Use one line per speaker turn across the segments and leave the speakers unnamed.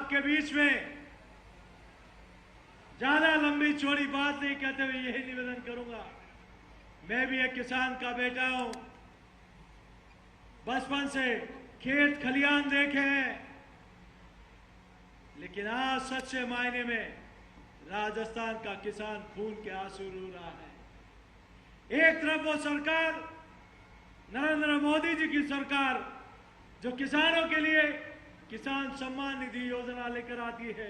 आपके बीच में ज्यादा लंबी चौड़ी बात नहीं कहते हुए यही निवेदन करूंगा। मैं भी एक किसान का बेटा हूं, बचपन से खेत खलियान देखे हैं, लेकिन आज सच्चे मायने में राजस्थान का किसान खून के आंसू रो रहा है। एक तरफ वो सरकार, नरेंद्र मोदी जी की सरकार, जो किसानों के लिए किसान सम्मान निधि योजना लेकर आती है,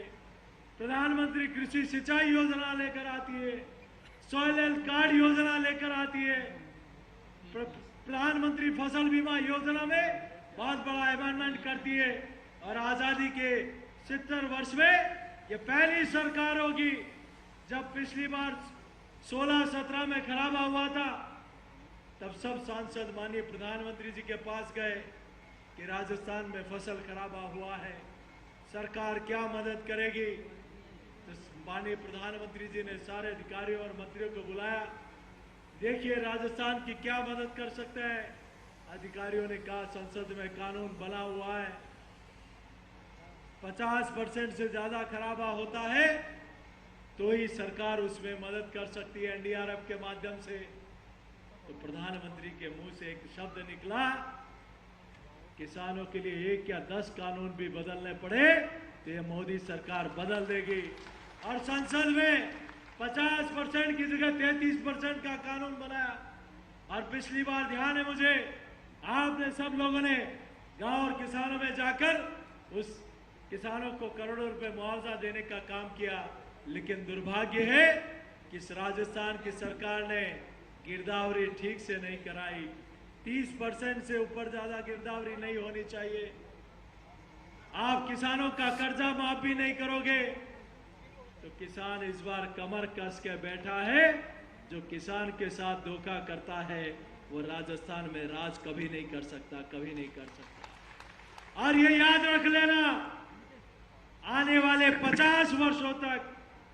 प्रधानमंत्री कृषि सिंचाई योजना लेकर आती है, सॉइल हेल्थ कार्ड योजना लेकर आती है, प्रधानमंत्री फसल बीमा योजना में बहुत बड़ा अमेंडमेंट करती है, और आजादी के 70 वर्ष में ये पहली सरकार होगी। जब पिछली बार 16-17 में खराबा हुआ था, तब सब सांसद माननीय प्रधानमंत्री जी के पास गए कि राजस्थान में फसल खराबा हुआ है, सरकार क्या मदद करेगी। तो माननीय प्रधानमंत्री जी ने सारे अधिकारियों और मंत्रियों को बुलाया, देखिए राजस्थान की क्या मदद कर सकते हैं। अधिकारियों ने कहा संसद में कानून बना हुआ है, 50% से ज्यादा खराबा होता है तो ही सरकार उसमें मदद कर सकती है एनडीआरएफ के माध्यम से। तो प्रधानमंत्री के मुंह से एक शब्द निकला, किसानों के लिए 1 या 10 कानून भी बदलने पड़े तो ये मोदी सरकार बदल देगी। और संसद में 50% की जगह 33% का कानून बनाया। और पिछली बार ध्यान है मुझे, आपने सब लोगों ने गांव और किसानों में जाकर उस किसानों को करोड़ों रुपए मुआवजा देने का काम किया, लेकिन दुर्भाग्य है कि इस राजस्थान की सरकार ने गिरदावरी ठीक से नहीं कराई। 30% से ऊपर ज्यादा गिरदावरी नहीं होनी चाहिए। आप किसानों का कर्जा माफ भी नहीं करोगे तो किसान इस बार कमर कस के बैठा है। जो किसान के साथ धोखा करता है वो राजस्थान में राज कभी नहीं कर सकता, कभी नहीं कर सकता। और ये याद रख लेना, आने वाले 50 वर्षों तक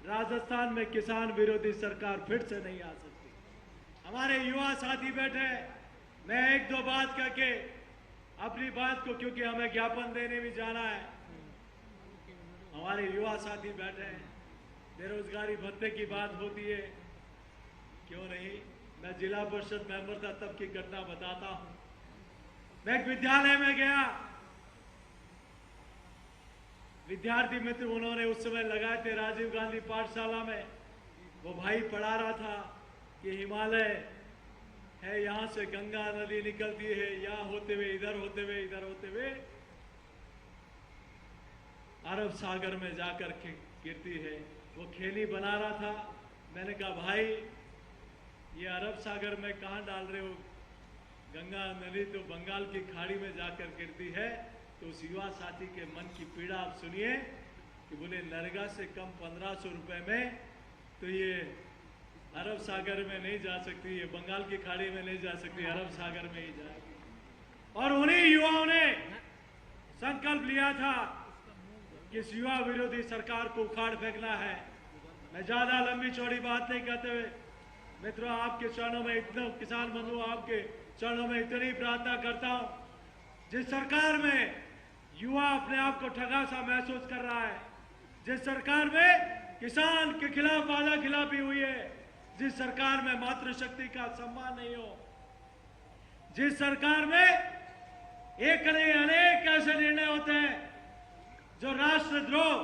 राजस्थान में किसान विरोधी सरकार फिर से नहीं आ सकती। हमारे युवा साथी बैठे, मैं 1-2 बात करके अपनी बात को, क्योंकि हमें ज्ञापन देने भी जाना है। हमारे युवा साथी बैठे हैं, बेरोजगारी भत्ते की बात होती है, क्यों नहीं। मैं जिला परिषद मेंबर था तब की घटना बताता हूं। मैं एक विद्यालय में गया, विद्यार्थी मित्र उन्होंने उस समय लगाए थे राजीव गांधी पाठशाला में। वो भाई पढ़ा रहा था कि हिमालय है, यहां से गंगा नदी निकलती है, यहां होते हुए इधर होते हुए इधर होते हुए अरब सागर में जाकर गिरती है। वो खेली बना रहा था। मैंने कहा भाई ये अरब सागर में कहां डाल रहे हो, गंगा नदी तो बंगाल की खाड़ी में जाकर गिरती है। तो उस युवा साथी के मन की पीड़ा आप सुनिए कि बोले नरेगा से कम 1500 रुपए में तो ये अरब सागर में नहीं जा सकती, ये बंगाल की खाड़ी में नहीं जा सकती, अरब सागर में ही जाएगी। और उन्हीं युवाओं ने संकल्प लिया था कि इस युवा विरोधी सरकार को उखाड़ फेंकना है। मैं ज्यादा लंबी चौड़ी बात नहीं कहते हुए मित्रों, आपके चरणों में इतना, किसान बंधु आपके चरणों में इतनी प्रार्थना करता हूं, जिस सरकार में युवा अपने आप को ठगा सा महसूस कर रहा है, जिस सरकार में किसान के खिलाफ वादा खिलाफी हुई है, जिस सरकार में मातृशक्ति का सम्मान नहीं हो, जिस सरकार में एक नहीं अनेक ऐसे निर्णय होते हैं जो राष्ट्रद्रोह,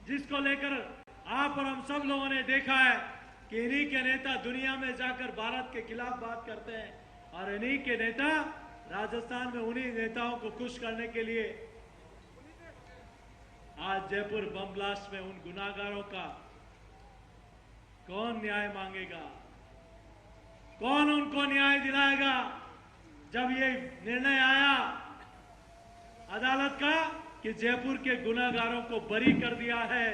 जिसको लेकर आप और हम सब लोगों ने देखा है कि इन्हीं के नेता दुनिया में जाकर भारत के खिलाफ बात करते हैं, और इन्हीं के नेता राजस्थान में उन्हीं नेताओं को खुश करने के लिए आज जयपुर बम ब्लास्ट में उन गुनाहगारों का कौन न्याय मांगेगा, कौन उनको न्याय दिलाएगा। जब ये निर्णय आया अदालत का कि जयपुर के गुनाहगारों को बरी कर दिया है,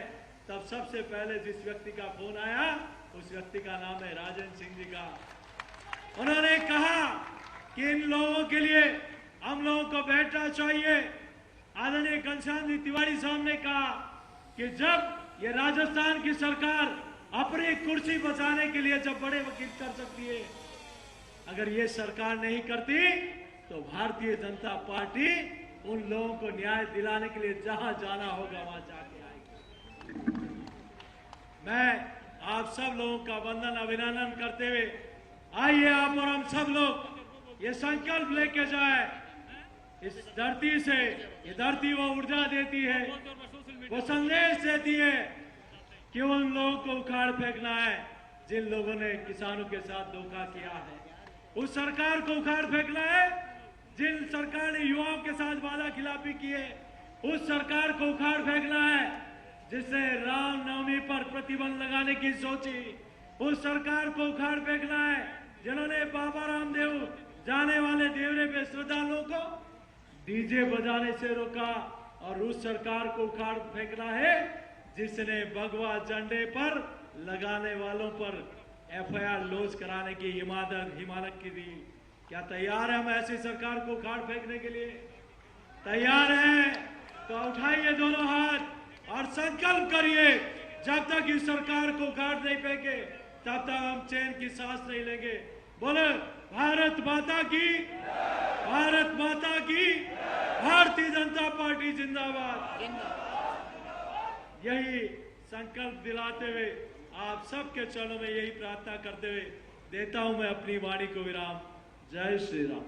तब सबसे पहले जिस व्यक्ति का फोन आया उस व्यक्ति का नाम है राजेंद्र सिंह जी का। उन्होंने कहा कि इन लोगों के लिए हम लोगों को बैठना चाहिए। आदरणीय घनश्याम जी तिवारी साहब ने कहा कि जब ये राजस्थान की सरकार अपनी कुर्सी बचाने के लिए जब बड़े वकील कर सकती है, अगर ये सरकार नहीं करती तो भारतीय जनता पार्टी उन लोगों को न्याय दिलाने के लिए जहां जाना होगा वहां जाके आएगी। मैं आप सब लोगों का वंदन अभिनंदन करते हुए आइए आप और हम सब लोग ये संकल्प लेके जाए, इस धरती से, ये धरती वो ऊर्जा देती है, वो संदेश देती है कि उन लोगों को उखाड़ फेंकना है जिन लोगों ने किसानों के साथ धोखा किया है। उस सरकार को उखाड़ फेंकना है जिन सरकार ने युवाओं के साथ वादा खिलाफी की है। उस सरकार को उखाड़ फेंकना है जिसने रामनवमी पर प्रतिबंध लगाने की सोची। उस सरकार को उखाड़ फेंकना है जिन्होंने बाबा रामदेव जाने वाले देवरे पे श्रद्धालुओं को डीजे बजाने से रोका। और उस सरकार को उखाड़ फेंकना है जिसने भगवा झंडे पर लगाने वालों पर एफआईआर लॉन्च कराने की हिमाकत की दी। क्या तैयार है हम ऐसी सरकार को उखाड़ फेंकने के लिए? तैयार है तो उठाइए दोनों हाथ और संकल्प करिए, जब तक इस सरकार को उखाड़ नहीं फेंके तब तक हम चैन की सांस नहीं लेंगे। बोले भारत माता की, भारत माता की, भारतीय जनता पार्टी जिंदाबाद। यही संकल्प दिलाते हुए आप सबके चरणों में यही प्रार्थना करते हुए देता हूं मैं अपनी वाणी को विराम। जय श्री राम।